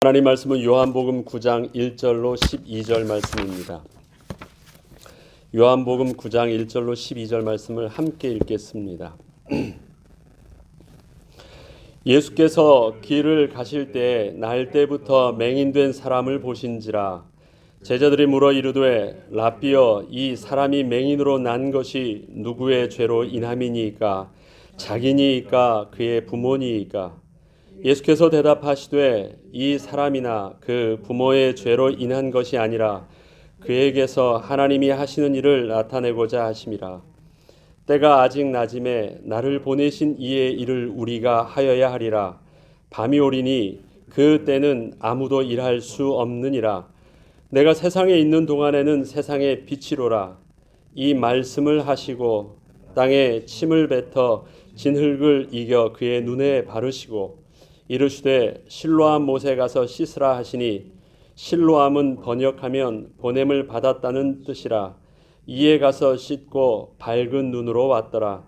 하나님 말씀은 요한복음 9장 1절로 12절 말씀입니다. 요한복음 9장 1절로 12절 말씀을 함께 읽겠습니다. 예수께서 길을 가실 때 날 때부터 맹인된 사람을 보신지라. 제자들이 물어 이르되 라삐여, 이 사람이 맹인으로 난 것이 누구의 죄로 인함이니이까? 자기니이까 그의 부모니이까? 예수께서 대답하시되 이 사람이나 그 부모의 죄로 인한 것이 아니라 그에게서 하나님이 하시는 일을 나타내고자 하심이라. 때가 아직 낮음에 나를 보내신 이의 일을 우리가 하여야 하리라. 밤이 오리니 그 때는 아무도 일할 수 없느니라. 내가 세상에 있는 동안에는 세상의 빛이로라. 이 말씀을 하시고 땅에 침을 뱉어 진흙을 이겨 그의 눈에 바르시고 이르시되 실로암 못에 가서 씻으라 하시니, 실로암은 번역하면 보냄을 받았다는 뜻이라. 이에 가서 씻고 밝은 눈으로 왔더라.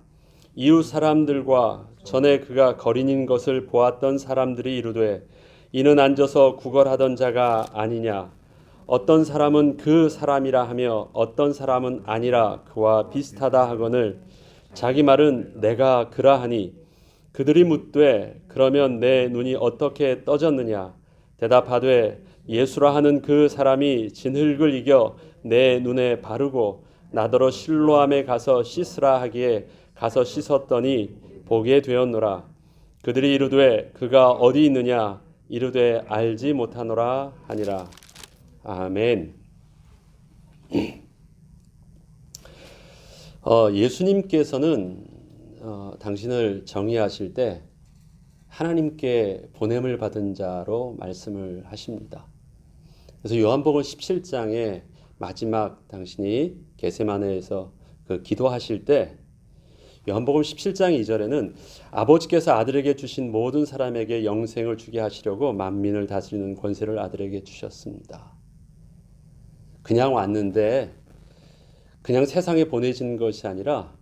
이웃 사람들과 전에 그가 거린인 것을 보았던 사람들이 이르되 이는 앉아서 구걸하던 자가 아니냐. 어떤 사람은 그 사람이라 하며 어떤 사람은 아니라 그와 비슷하다 하거늘 자기 말은 내가 그라하니, 그들이 묻되 그러면 내 눈이 어떻게 떠졌느냐. 대답하되 예수라 하는 그 사람이 진흙을 이겨 내 눈에 바르고 나더러 실로암에 가서 씻으라 하기에 가서 씻었더니 보게 되었노라. 그들이 이르되 그가 어디 있느냐. 이르되 알지 못하노라 하니라. 아멘. 예수님께서는 당신을 정의하실 때 하나님께 보냄을 받은 자로 말씀을 하십니다. 그래서 요한복음 17장에 마지막 당신이 겟세마네에서 기도하실 때 요한복음 17장 2절에는 아버지께서 아들에게 주신 모든 사람에게 영생을 주게 하시려고 만민을 다스리는 권세를 아들에게 주셨습니다. 그냥 왔는데 그냥 세상에 보내진 것이 아니라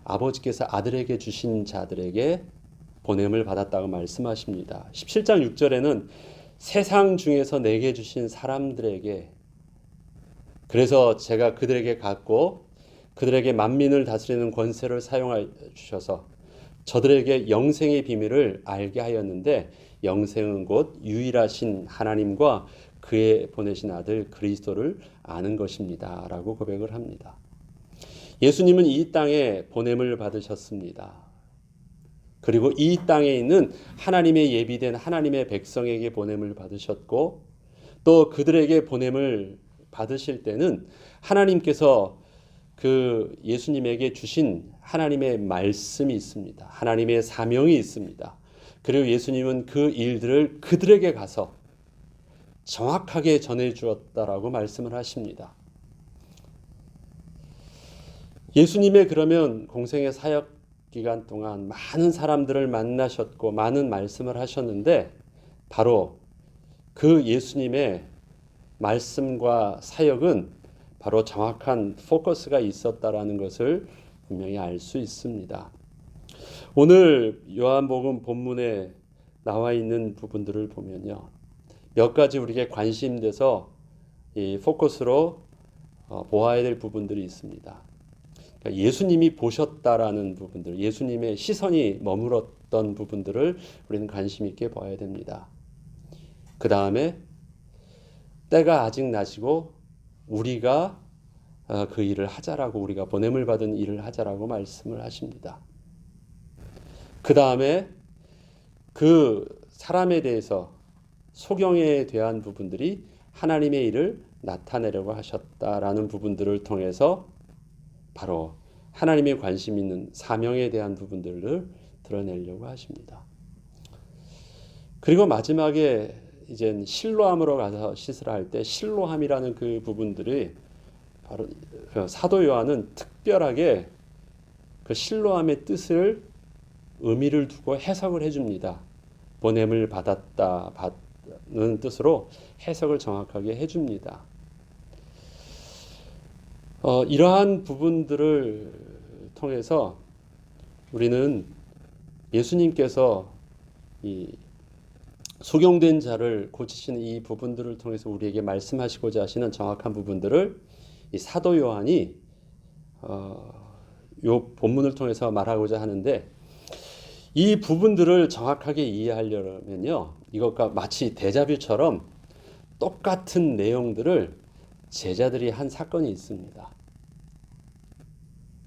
아버지께서 아들에게 주신 자들에게 보냄을 받았다고 말씀하십니다. 17장 6절에는 세상 중에서 내게 주신 사람들에게, 그래서 제가 그들에게 갖고 그들에게 만민을 다스리는 권세를 사용하여 주셔서 저들에게 영생의 비밀을 알게 하였는데, 영생은 곧 유일하신 하나님과 그의 보내신 아들 그리스도를 아는 것입니다 라고 고백을 합니다. 예수님은 이 땅에 보냄을 받으셨습니다. 그리고 이 땅에 있는 하나님의 예비된 하나님의 백성에게 보냄을 받으셨고, 또 그들에게 보냄을 받으실 때는 하나님께서 그 예수님에게 주신 하나님의 말씀이 있습니다. 하나님의 사명이 있습니다. 그리고 예수님은 그 일들을 그들에게 가서 정확하게 전해 주었다라고 말씀을 하십니다. 예수님의 그러면 공생의 사역 기간 동안 많은 사람들을 만나셨고 많은 말씀을 하셨는데, 바로 그 예수님의 말씀과 사역은 바로 정확한 포커스가 있었다라는 것을 분명히 알 수 있습니다. 오늘 요한복음 본문에 나와 있는 부분들을 보면요, 몇 가지 우리에게 관심돼서 이 포커스로 보아야 될 부분들이 있습니다. 예수님이 보셨다라는 부분들, 예수님의 시선이 머물렀던 부분들을 우리는 관심 있게 봐야 됩니다. 그 다음에 때가 아직 낮이고 우리가 그 일을 하자라고, 우리가 보냄을 받은 일을 하자라고 말씀을 하십니다. 그 다음에 그 사람에 대해서 소경에 대한 부분들이 하나님의 일을 나타내려고 하셨다라는 부분들을 통해서 바로 하나님의 관심 있는 사명에 대한 부분들을 드러내려고 하십니다. 그리고 마지막에 이제 실로암으로 가서 씻으라 할 때 실로암이라는 그 부분들이 바로 사도 요한은 특별하게 그 실로암의 뜻을 의미를 두고 해석을 해줍니다. 보냄을 받았다는 뜻으로 해석을 정확하게 해줍니다. 이러한 부분들을 통해서 우리는 예수님께서 이 소경된 자를 고치시는 이 부분들을 통해서 우리에게 말씀하시고자 하시는 정확한 부분들을 이 사도 요한이 요 본문을 통해서 말하고자 하는데, 이 부분들을 정확하게 이해하려면요, 이것과 마치 데자뷰처럼 똑같은 내용들을 제자들이 한 사건이 있습니다.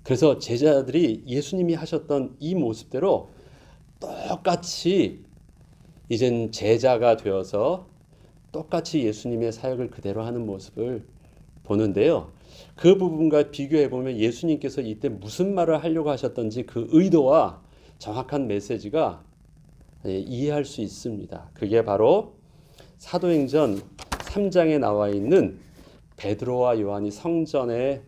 그래서 제자들이 예수님이 하셨던 이 모습대로 똑같이 이젠 제자가 되어서 똑같이 예수님의 사역을 그대로 하는 모습을 보는데요. 그 부분과 비교해 보면 예수님께서 이때 무슨 말을 하려고 하셨던지 그 의도와 정확한 메시지가 이해할 수 있습니다. 그게 바로 사도행전 3장에 나와 있는 베드로와 요한이 성전에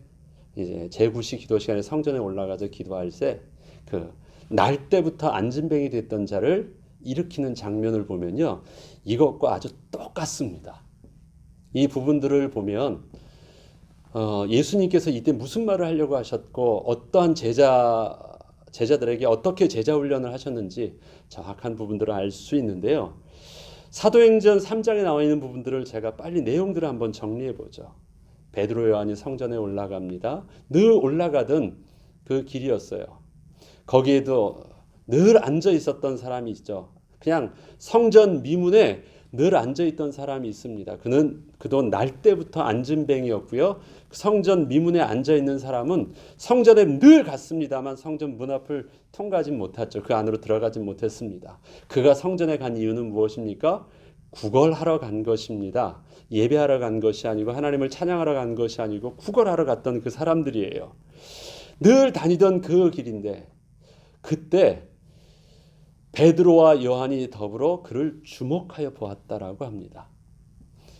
이제 제9시 기도 시간에 성전에 올라가서 기도할 때 그 날 때부터 안진뱅이 됐던 자를 일으키는 장면을 보면요, 이것과 아주 똑같습니다. 이 부분들을 보면 예수님께서 이때 무슨 말을 하려고 하셨고 어떠한 제자들에게 어떻게 제자 훈련을 하셨는지 정확한 부분들을 알 수 있는데요. 사도행전 3장에 나와 있는 부분들을 제가 빨리 내용들을 한번 정리해 보죠. 베드로 요한이 성전에 올라갑니다. 늘 올라가던 그 길이었어요. 거기에도 늘 앉아 있었던 사람이 있죠. 그냥 성전 미문에 늘 앉아 있던 사람이 있습니다. 그도 날 때부터 안진뱅이였고요. 성전 미문에 앉아 있는 사람은 성전에 늘 갔습니다만 성전 문 앞을 통과하지 못했죠. 그 안으로 들어가지 못했습니다. 그가 성전에 간 이유는 무엇입니까? 구걸하러 간 것입니다. 예배하러 간 것이 아니고 하나님을 찬양하러 간 것이 아니고 구걸하러 갔던 그 사람들이에요. 늘 다니던 그 길인데 그때 베드로와 요한이 더불어 그를 주목하여 보았다라고 합니다.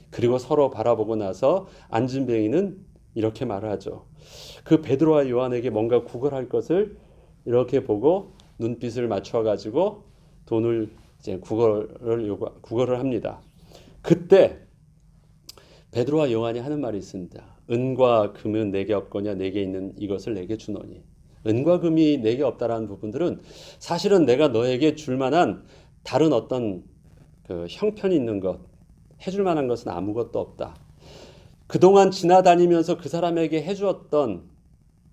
그리고 서로 바라보고 나서 안진뱅이는 이렇게 말을 하죠. 그 베드로와 요한에게 뭔가 구걸할 것을 이렇게 보고 눈빛을 맞춰 가지고 돈을 이제 구걸을 합니다. 그때 베드로와 요한이 하는 말이 있습니다. 은과 금은 내게 없거냐 내게 있는 이것을 내게 주노니. 은과 금이 내게 없다라는 부분들은 사실은 내가 너에게 줄 만한 다른 어떤 그 형편이 있는 것, 해줄 만한 것은 아무것도 없다. 그동안 지나다니면서 그 사람에게 해주었던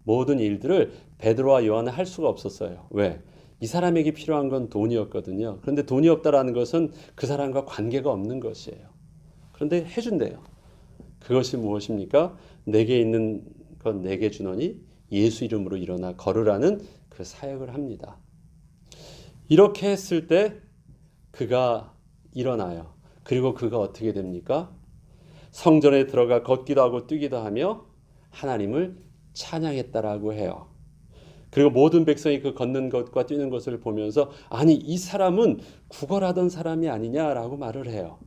모든 일들을 베드로와 요한은 할 수가 없었어요. 왜? 이 사람에게 필요한 건 돈이었거든요. 그런데 돈이 없다라는 것은 그 사람과 관계가 없는 것이에요. 그런데 해준대요. 그것이 무엇입니까? 내게 있는 건 내게 주노니 예수 이름으로 일어나 걸으라는 그 사역을 합니다. 이렇게 했을 때 그가 일어나요. 그리고 그가 어떻게 됩니까? 성전에 들어가 걷기도 하고 뛰기도 하며 하나님을 찬양했다라고 해요. 그리고 모든 백성이 그 걷는 것과 뛰는 것을 보면서 아니 이 사람은 구걸하던 사람이 아니냐라고 말을 해요.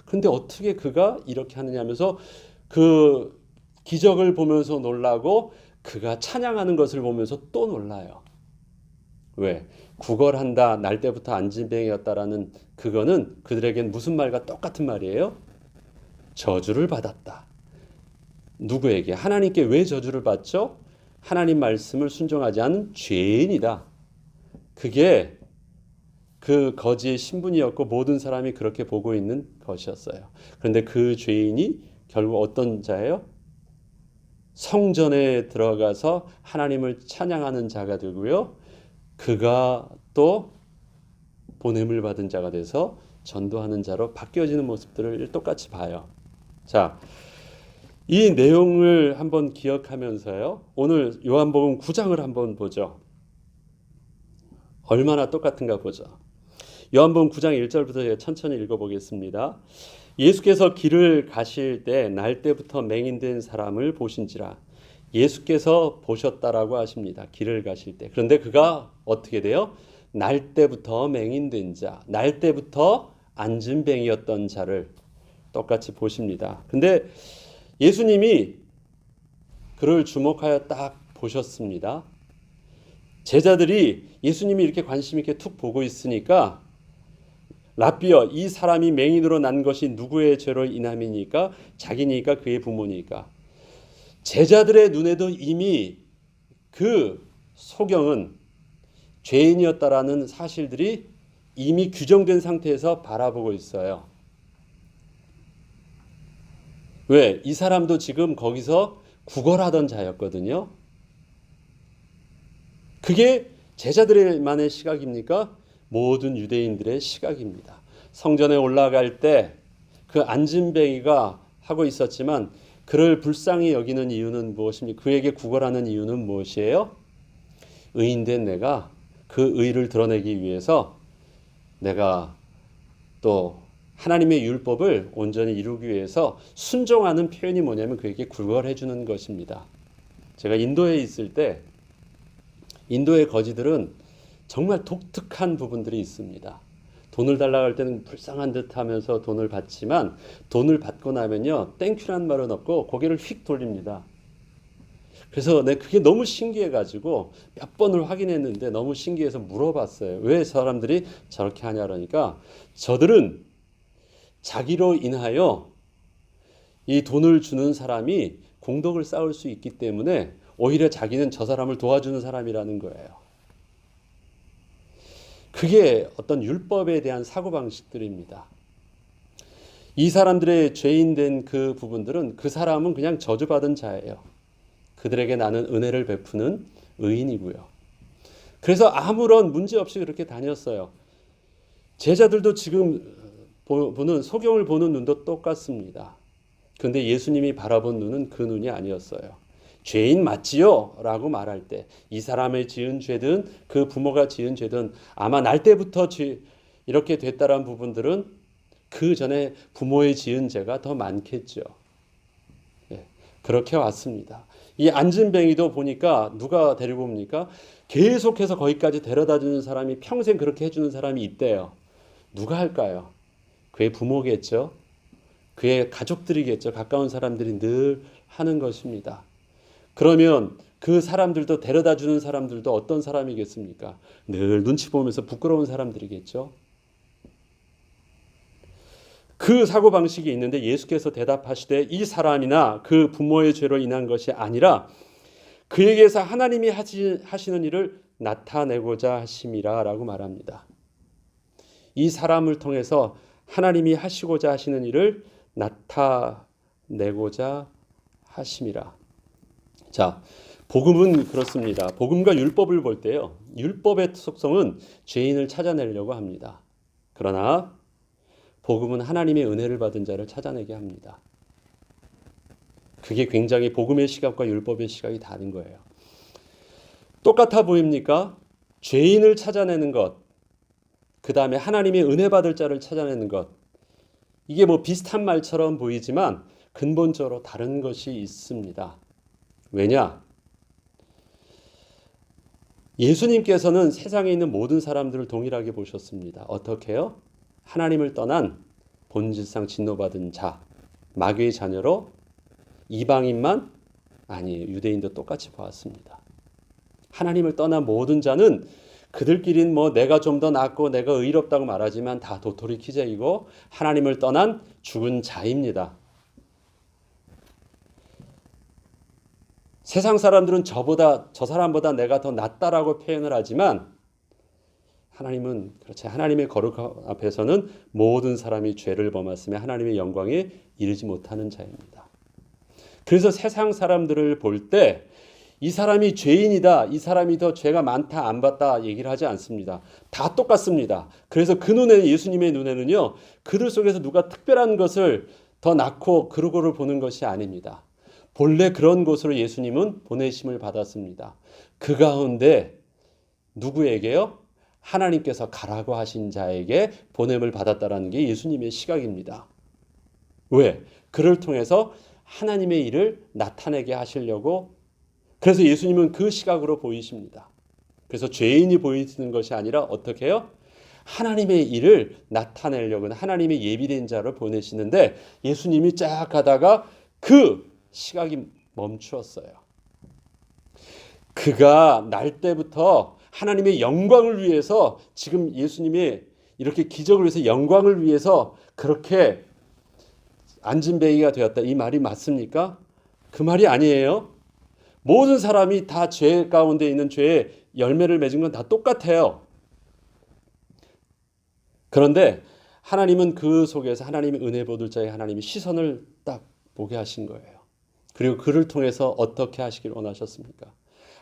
그런데 어떻게 그가 이렇게 하느냐 하면서 그 기적을 보면서 놀라고 그가 찬양하는 것을 보면서 또 놀라요. 왜? 구걸한다, 날 때부터 안진뱅이였다라는 그거는 그들에겐 무슨 말과 똑같은 말이에요? 저주를 받았다. 누구에게? 하나님께 왜 저주를 받죠? 하나님 말씀을 순종하지 않은 죄인이다. 그게 그 거지의 신분이었고 모든 사람이 그렇게 보고 있는 것이었어요. 그런데 그 죄인이 결국 어떤 자예요? 성전에 들어가서 하나님을 찬양하는 자가 되고요. 그가 또 보냄을 받은 자가 돼서 전도하는 자로 바뀌어지는 모습들을 똑같이 봐요. 자, 이 내용을 한번 기억하면서요. 오늘 요한복음 9장을 한번 보죠. 얼마나 똑같은가 보죠. 요한복음 9장 1절부터 천천히 읽어보겠습니다. 예수께서 길을 가실 때 날 때부터 맹인된 사람을 보신지라. 예수께서 보셨다라고 하십니다. 길을 가실 때. 그런데 그가 어떻게 돼요? 날 때부터 맹인된 자, 날 때부터 안진뱅이였던 자를 똑같이 보십니다. 근데 예수님이 그를 주목하여 딱 보셨습니다. 제자들이 예수님이 이렇게 관심 있게 툭 보고 있으니까 랍비여, 이 사람이 맹인으로 난 것이 누구의 죄로 인함이니까? 자기니까 그의 부모니까? 제자들의 눈에도 이미 그 소경은 죄인이었다라는 사실들이 이미 규정된 상태에서 바라보고 있어요. 왜? 이 사람도 지금 거기서 구걸하던 자였거든요. 그게 제자들만의 시각입니까? 모든 유대인들의 시각입니다. 성전에 올라갈 때 그 안진뱅이가 하고 있었지만 그를 불쌍히 여기는 이유는 무엇입니까? 그에게 구걸하는 이유는 무엇이에요? 의인된 내가 그 의를 드러내기 위해서 내가 또 하나님의 율법을 온전히 이루기 위해서 순종하는 표현이 뭐냐면 그에게 구걸해 주는 것입니다. 제가 인도에 있을 때 인도의 거지들은 정말 독특한 부분들이 있습니다. 돈을 달라고 할 때는 불쌍한 듯 하면서 돈을 받지만 돈을 받고 나면요 땡큐라는 말은 없고 고개를 휙 돌립니다. 그래서 그게 너무 신기해가지고 몇 번을 확인했는데 너무 신기해서 물어봤어요. 왜 사람들이 저렇게 하냐 그러니까 저들은 자기로 인하여 이 돈을 주는 사람이 공덕을 쌓을 수 있기 때문에 오히려 자기는 저 사람을 도와주는 사람이라는 거예요. 그게 어떤 율법에 대한 사고방식들입니다. 이 사람들의 죄인된 그 부분들은 그 사람은 그냥 저주받은 자예요. 그들에게 나는 은혜를 베푸는 의인이고요. 그래서 아무런 문제 없이 그렇게 다녔어요. 제자들도 지금 보는 소경을 보는 눈도 똑같습니다. 그런데 예수님이 바라본 눈은 그 눈이 아니었어요. 죄인 맞지요? 라고 말할 때 이 사람의 지은 죄든 그 부모가 지은 죄든 아마 날 때부터 이렇게 됐다라는 부분들은 그 전에 부모의 지은 죄가 더 많겠죠. 예, 그렇게 왔습니다. 이 안진뱅이도 보니까 누가 데리고 옵니까? 계속해서 거기까지 데려다 주는 사람이 평생 그렇게 해주는 사람이 있대요. 누가 할까요? 그의 부모겠죠. 그의 가족들이겠죠. 가까운 사람들이 늘 하는 것입니다. 그러면 그 사람들도 데려다 주는 사람들도 어떤 사람이겠습니까? 늘 눈치 보면서 부끄러운 사람들이겠죠. 그 사고방식이 있는데 예수께서 대답하시되 이 사람이나 그 부모의 죄로 인한 것이 아니라 그에게서 하나님이 하시는 일을 나타내고자 하심이라 라고 말합니다. 이 사람을 통해서 하나님이 하시고자 하시는 일을 나타내고자 하심이라. 자, 복음은 그렇습니다. 복음과 율법을 볼 때요. 율법의 속성은 죄인을 찾아내려고 합니다. 그러나 복음은 하나님의 은혜를 받은 자를 찾아내게 합니다. 그게 굉장히 복음의 시각과 율법의 시각이 다른 거예요. 똑같아 보입니까? 죄인을 찾아내는 것, 그 다음에 하나님의 은혜 받을 자를 찾아내는 것. 이게 뭐 비슷한 말처럼 보이지만 근본적으로 다른 것이 있습니다. 왜냐? 예수님께서는 세상에 있는 모든 사람들을 동일하게 보셨습니다. 어떻게요? 하나님을 떠난 본질상 진노받은 자, 마귀의 자녀로 이방인만 아니에요. 유대인도 똑같이 보았습니다. 하나님을 떠난 모든 자는 그들끼리는 뭐 내가 좀 더 낫고 내가 의롭다고 말하지만 다 도토리 키재이고 하나님을 떠난 죽은 자입니다. 세상 사람들은 저 사람보다 내가 더 낫다라고 표현을 하지만 하나님은 그렇지. 하나님의 거룩 앞에서는 모든 사람이 죄를 범했으며 하나님의 영광에 이르지 못하는 자입니다. 그래서 세상 사람들을 볼 때 이 사람이 죄인이다, 이 사람이 더 죄가 많다, 안 받다 얘기를 하지 않습니다. 다 똑같습니다. 그래서 그 눈에 예수님의 눈에는요, 그들 속에서 누가 특별한 것을 더 낳고 그러고를 보는 것이 아닙니다. 본래 그런 곳으로 예수님은 보내심을 받았습니다. 그 가운데 누구에게요? 하나님께서 가라고 하신 자에게 보냄을 받았다라는 게 예수님의 시각입니다. 왜? 그를 통해서 하나님의 일을 나타내게 하시려고. 그래서 예수님은 그 시각으로 보이십니다. 그래서 죄인이 보이는 것이 아니라 어떻게 해요? 하나님의 일을 나타내려고 하나님의 예비된 자를 보내시는데 예수님이 쫙 가다가 그 시각이 멈추었어요. 그가 날 때부터 하나님의 영광을 위해서 지금 예수님이 이렇게 기적을 위해서 영광을 위해서 그렇게 안진뱅이가 되었다. 이 말이 맞습니까? 그 말이 아니에요. 모든 사람이 다 죄 가운데 있는 죄의 열매를 맺은 건 다 똑같아요. 그런데 하나님은 그 속에서 하나님의 은혜 보들 자의 하나님이 시선을 딱 보게 하신 거예요. 그리고 그를 통해서 어떻게 하시길 원하셨습니까?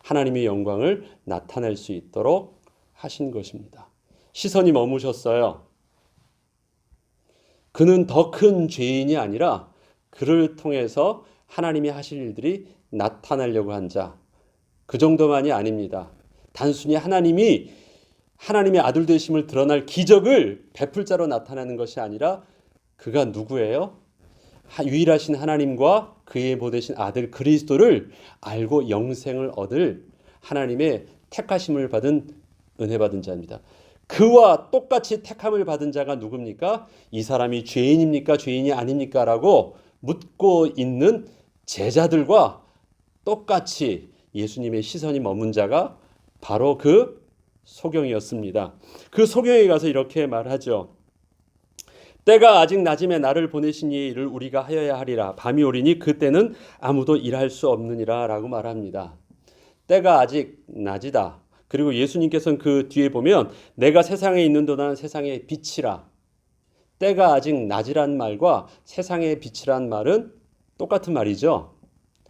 하나님의 영광을 나타낼 수 있도록 하신 것입니다. 시선이 머무셨어요. 그는 더 큰 죄인이 아니라 그를 통해서 하나님이 하실 일들이 나타나려고 한 자. 그 정도만이 아닙니다. 단순히 하나님의 아들 되심을 드러날 기적을 베풀 자로 나타나는 것이 아니라 그가 누구예요? 유일하신 하나님과 그의 보내신 아들 그리스도를 알고 영생을 얻을 하나님의 택하심을 받은 은혜 받은 자입니다. 그와 똑같이 택함을 받은 자가 누굽니까? 이 사람이 죄인입니까? 죄인이 아닙니까? 라고 묻고 있는 제자들과 똑같이 예수님의 시선이 머문 자가 바로 그 소경이었습니다. 그 소경에 가서 이렇게 말하죠. 때가 아직 낮음에 나를 보내신 이 일을 우리가 하여야 하리라. 밤이 오리니 그때는 아무도 일할 수 없느니라 라고 말합니다. 때가 아직 낮이다. 그리고 예수님께서는 그 뒤에 보면 내가 세상에 있는 동안 세상의 빛이라. 때가 아직 낮이란 말과 세상의 빛이란 말은 똑같은 말이죠.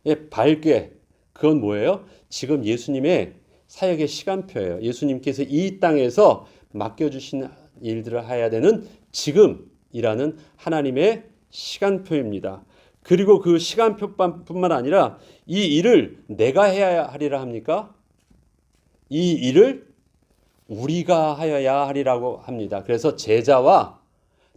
예, 밝게. 그건 뭐예요? 지금 예수님의 사역의 시간표예요. 예수님께서 이 땅에서 맡겨주신 일들을 해야 되는 지금이라는 하나님의 시간표입니다. 그리고 그 시간표뿐만 아니라 이 일을 내가 해야 하리라 합니까? 이 일을 우리가 하여야 하리라고 합니다. 그래서 제자와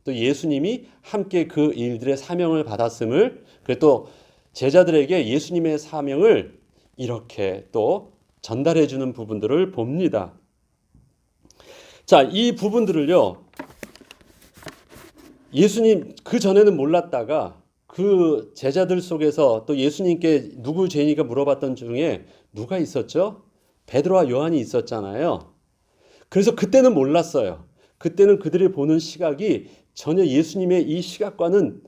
또 예수님이 함께 그 일들의 사명을 받았음을, 그리고 또 제자들에게 예수님의 사명을 이렇게 또 전달해 주는 부분들을 봅니다. 자, 이 부분들을요, 예수님 그 전에는 몰랐다가 그 제자들 속에서 또 예수님께 누구 죄인이가 물어봤던 중에 누가 있었죠? 베드로와 요한이 있었잖아요. 그래서 그때는 몰랐어요. 그때는 그들이 보는 시각이 전혀 예수님의 이 시각과는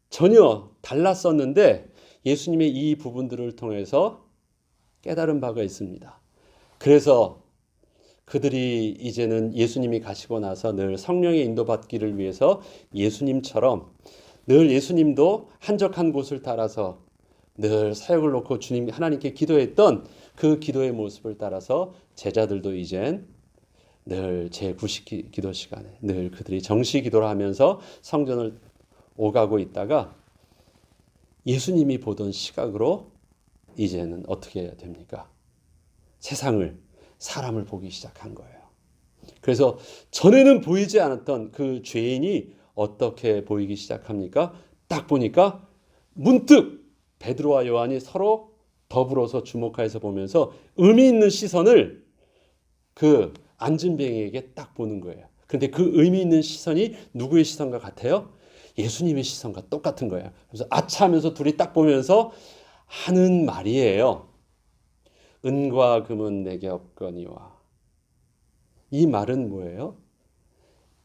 전혀 달랐었는데 예수님의 이 부분들을 통해서 깨달은 바가 있습니다. 그래서 그들이 이제는 예수님이 가시고 나서 늘 성령의 인도받기를 위해서 예수님처럼 늘 예수님도 한적한 곳을 따라서 늘 사역을 놓고 주님 하나님께 기도했던 그 기도의 모습을 따라서 제자들도 이젠 늘 제9식 기도 시간에 늘 그들이 정시 기도를 하면서 성전을 오가고 있다가 예수님이 보던 시각으로 이제는 어떻게 해야 됩니까? 세상을, 사람을 보기 시작한 거예요. 그래서 전에는 보이지 않았던 그 죄인이 어떻게 보이기 시작합니까? 딱 보니까 문득 베드로와 요한이 서로 더불어서 주목해서 보면서 의미 있는 시선을 그 안진뱅이에게 딱 보는 거예요. 그런데 그 의미 있는 시선이 누구의 시선과 같아요? 예수님의 시선과 똑같은 거예요. 그래서 아차 하면서 둘이 딱 보면서 하는 말이에요. 은과 금은 내게 없거니와. 이 말은 뭐예요?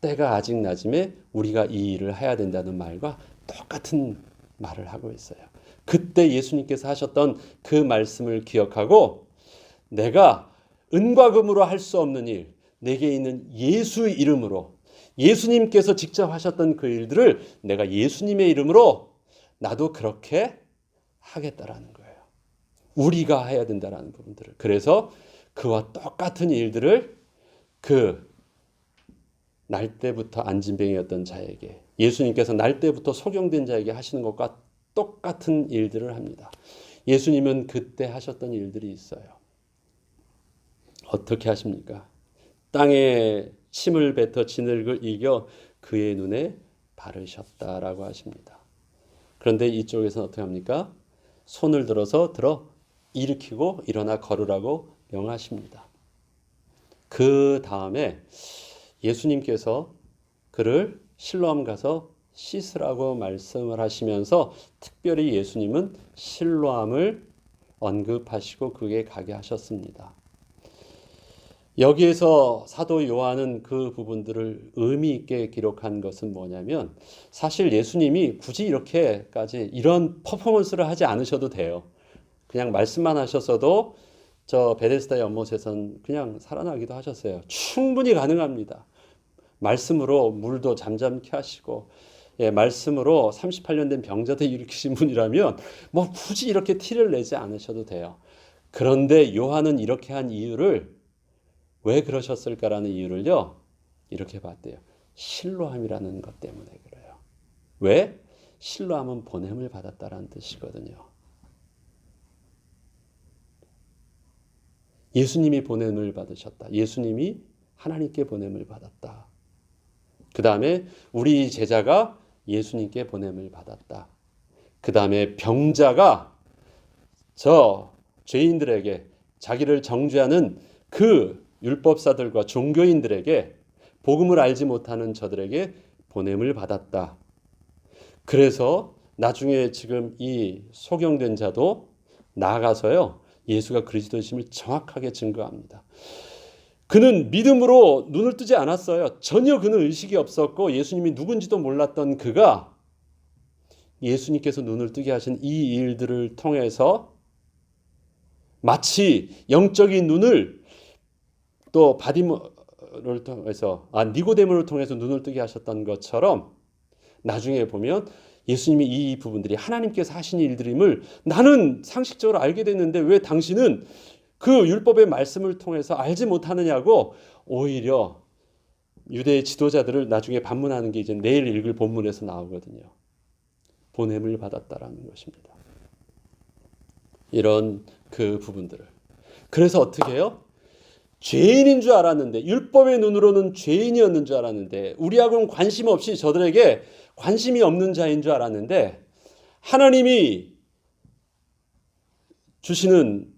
때가 아직 낮음에 우리가 이 일을 해야 된다는 말과 똑같은 말을 하고 있어요. 그때 예수님께서 하셨던 그 말씀을 기억하고 내가 은과 금으로 할 수 없는 일, 내게 있는 예수의 이름으로 예수님께서 직접 하셨던 그 일들을 내가 예수님의 이름으로 나도 그렇게 하겠다라는 거예요. 우리가 해야 된다라는 부분들을. 그래서 그와 똑같은 일들을 그 날 때부터 안진뱅이였던 자에게 예수님께서 날 때부터 소경된 자에게 하시는 것과 똑같은 일들을 합니다. 예수님은 그때 하셨던 일들이 있어요. 어떻게 하십니까? 땅에 침을 뱉어 진흙을 이겨 그의 눈에 바르셨다라고 하십니다. 그런데 이쪽에서는 어떻게 합니까? 손을 들어서 일으키고 일어나 걸으라고 명하십니다. 그 다음에 예수님께서 그를 실로암 가서 씻으라고 말씀을 하시면서 특별히 예수님은 실로암을 언급하시고 그게 가게 하셨습니다. 여기에서 사도 요한은 그 부분들을 의미 있게 기록한 것은 뭐냐면 사실 예수님이 굳이 이렇게까지 이런 퍼포먼스를 하지 않으셔도 돼요. 그냥 말씀만 하셨어도 저 베데스다 연못에선 그냥 살아나기도 하셨어요. 충분히 가능합니다. 말씀으로 물도 잠잠케 하시고 말씀으로 38년 된 병자도 일으키신 분이라면 뭐 굳이 이렇게 티를 내지 않으셔도 돼요. 그런데 요한은 이렇게 한 이유를 왜 그러셨을까라는 이유를요. 이렇게 봤대요. 신로함이라는 것 때문에 그래요. 왜? 신로함은 보냄을 받았다라는 뜻이거든요. 예수님이 보냄을 받으셨다. 예수님이 하나님께 보냄을 받았다. 그 다음에 우리 제자가 예수님께 보냄을 받았다. 그 다음에 병자가 저 죄인들에게 자기를 정죄하는 그 율법사들과 종교인들에게 복음을 알지 못하는 저들에게 보냄을 받았다. 그래서 나중에 지금 이 소경된 자도 나아가서요. 예수가 그리스도이심을 정확하게 증거합니다. 그는 믿음으로 눈을 뜨지 않았어요. 전혀 그는 의식이 없었고 예수님이 누군지도 몰랐던 그가 예수님께서 눈을 뜨게 하신 이 일들을 통해서 마치 영적인 눈을 또 바디모를 통해서 니고데모를 통해서 눈을 뜨게 하셨던 것처럼 나중에 보면 예수님이 이 부분들이 하나님께서 하신 일들임을 나는 상식적으로 알게 됐는데 왜 당신은 그 율법의 말씀을 통해서 알지 못하느냐고 오히려 유대의 지도자들을 나중에 반문하는 게 이제 내일 읽을 본문에서 나오거든요. 보냄을 받았다라는 것입니다. 이런 그 부분들을. 그래서 어떻게 해요? 죄인인 줄 알았는데 율법의 눈으로는 죄인이었는 줄 알았는데 우리하고는 관심 없이 저들에게 관심이 없는 자인 줄 알았는데 하나님이 주시는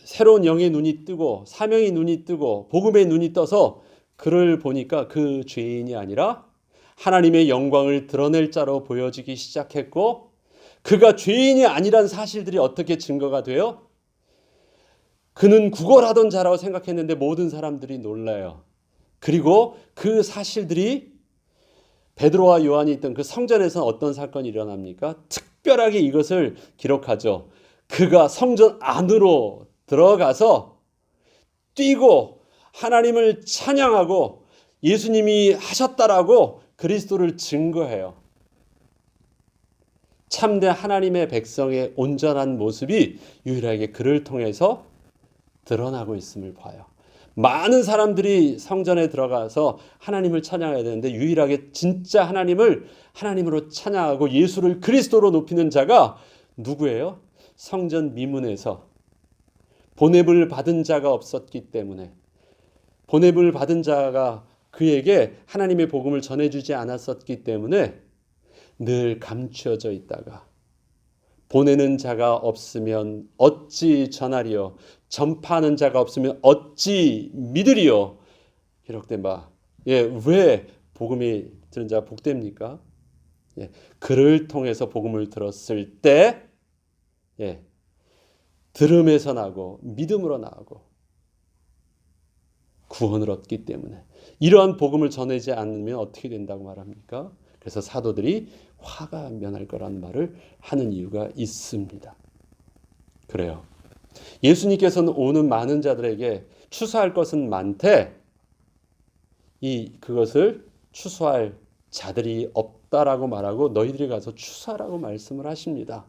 새로운 영의 눈이 뜨고 사명의 눈이 뜨고 복음의 눈이 떠서 그를 보니까 그 죄인이 아니라 하나님의 영광을 드러낼 자로 보여지기 시작했고 그가 죄인이 아니란 사실들이 어떻게 증거가 돼요? 그는 구걸하던 자라고 생각했는데 모든 사람들이 놀라요. 그리고 그 사실들이 베드로와 요한이 있던 그 성전에서는 어떤 사건이 일어납니까? 특별하게 이것을 기록하죠. 그가 성전 안으로 들어가서 뛰고 하나님을 찬양하고 예수님이 하셨다라고 그리스도를 증거해요. 참된 하나님의 백성의 온전한 모습이 유일하게 그를 통해서 드러나고 있음을 봐요. 많은 사람들이 성전에 들어가서 하나님을 찬양해야 되는데 유일하게 진짜 하나님을 하나님으로 찬양하고 예수를 그리스도로 높이는 자가 누구예요? 성전 미문에서 보냄을 받은 자가 없었기 때문에 보냄을 받은 자가 그에게 하나님의 복음을 전해주지 않았었기 때문에 늘 감추어져 있다가 보내는 자가 없으면 어찌 전하리요 전파하는 자가 없으면 어찌 믿으리요 기록된 바. 왜 복음이 들은 자가 복됩니까? 그를 통해서 복음을 들었을 때 들음에서 나고 믿음으로 나고 구원을 얻기 때문에 이러한 복음을 전하지 않으면 어떻게 된다고 말합니까? 그래서 사도들이 화가 면할 거라는 말을 하는 이유가 있습니다. 그래요. 예수님께서는 오는 많은 자들에게 추수할 것은 많되 그것을 추수할 자들이 없다라고 말하고 너희들이 가서 추수하라고 말씀을 하십니다.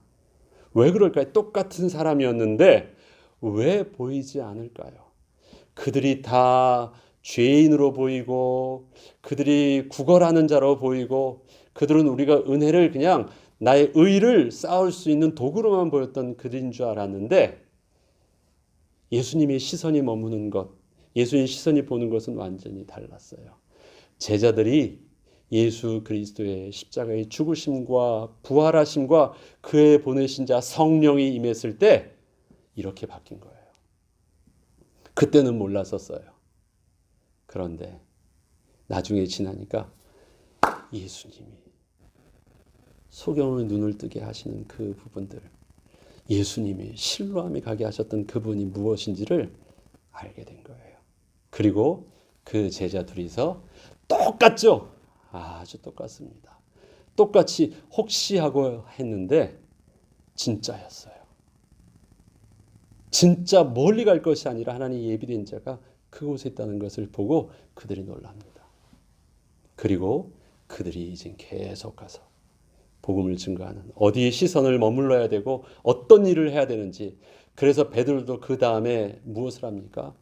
왜 그럴까요? 똑같은 사람이었는데 왜 보이지 않을까요? 그들이 다 죄인으로 보이고 그들이 구걸하는 자로 보이고 그들은 우리가 은혜를 그냥 나의 의를 쌓을 수 있는 도구로만 보였던 그들인 줄 알았는데 예수님의 시선이 머무는 것, 예수님의 시선이 보는 것은 완전히 달랐어요. 제자들이 예수 그리스도의 십자가의 죽으심과 부활하심과 그의 보내신 자 성령이 임했을 때 이렇게 바뀐 거예요. 그때는 몰랐었어요. 그런데 나중에 지나니까 예수님이 소경의 눈을 뜨게 하시는 그 부분들, 예수님이 신로함이 가게 하셨던 그분이 무엇인지를 알게 된 거예요. 그리고 그 제자 둘이서 똑같죠? 아주 똑같습니다. 똑같이 혹시 하고 했는데 진짜였어요. 진짜 멀리 갈 것이 아니라 하나님의 예비된 자가 그곳에 있다는 것을 보고 그들이 놀랍니다. 그리고 그들이 이제 계속 가서 복음을 증거하는, 어디에 시선을 머물러야 되고 어떤 일을 해야 되는지. 그래서 베드로도 그 다음에 무엇을 합니까?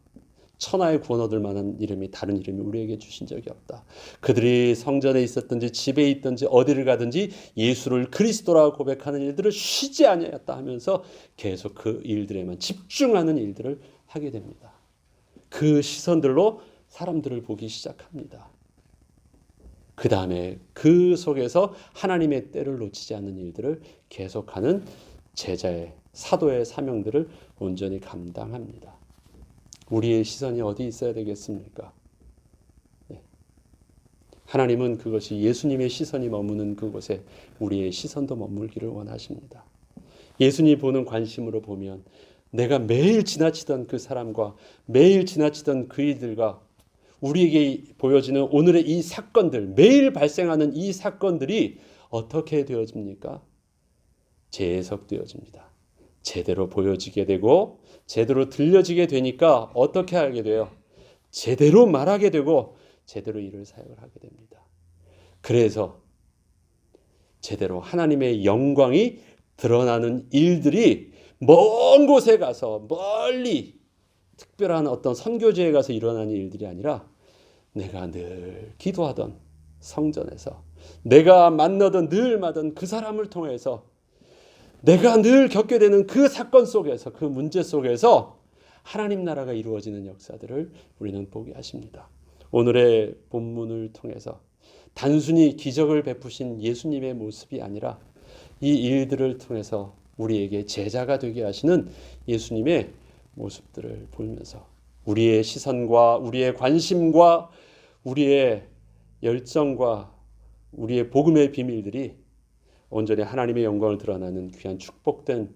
천하의 구원 얻을 만한 이름이, 다른 이름이 우리에게 주신 적이 없다. 그들이 성전에 있었든지 집에 있든지 어디를 가든지 예수를 그리스도라고 고백하는 일들을 쉬지 아니하였다 하면서 계속 그 일들에만 집중하는 일들을 하게 됩니다. 그 시선들로 사람들을 보기 시작합니다. 그 다음에 그 속에서 하나님의 때를 놓치지 않는 일들을 계속하는 제자의, 사도의 사명들을 온전히 감당합니다. 우리의 시선이 어디 있어야 되겠습니까? 하나님은 그것이 예수님의 시선이 머무는 그곳에 우리의 시선도 머물기를 원하십니다. 예수님 보는 관심으로 보면 내가 매일 지나치던 그 사람과 매일 지나치던 그 일들과 우리에게 보여지는 오늘의 이 사건들, 매일 발생하는 이 사건들이 어떻게 되어집니까? 재해석되어집니다. 제대로 보여지게 되고 제대로 들려지게 되니까 어떻게 하게 돼요? 제대로 말하게 되고 제대로 일을 사역을 하게 됩니다. 그래서 제대로 하나님의 영광이 드러나는 일들이 먼 곳에 가서, 멀리 특별한 어떤 선교지에 가서 일어나는 일들이 아니라 내가 늘 기도하던 성전에서, 내가 만나던 늘 만나던 그 사람을 통해서, 내가 늘 겪게 되는 그 사건 속에서, 그 문제 속에서 하나님 나라가 이루어지는 역사들을 우리는 보게 하십니다. 오늘의 본문을 통해서 단순히 기적을 베푸신 예수님의 모습이 아니라 이 일들을 통해서 우리에게 제자가 되게 하시는 예수님의 모습들을 보면서 우리의 시선과 우리의 관심과 우리의 열정과 우리의 복음의 비밀들이 온전히 하나님의 영광을 드러나는 귀한 축복된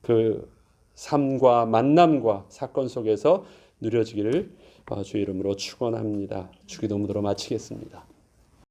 그 삶과 만남과 사건 속에서 누려지기를 주의 이름으로 축원합니다. 주기도문으로 마치겠습니다.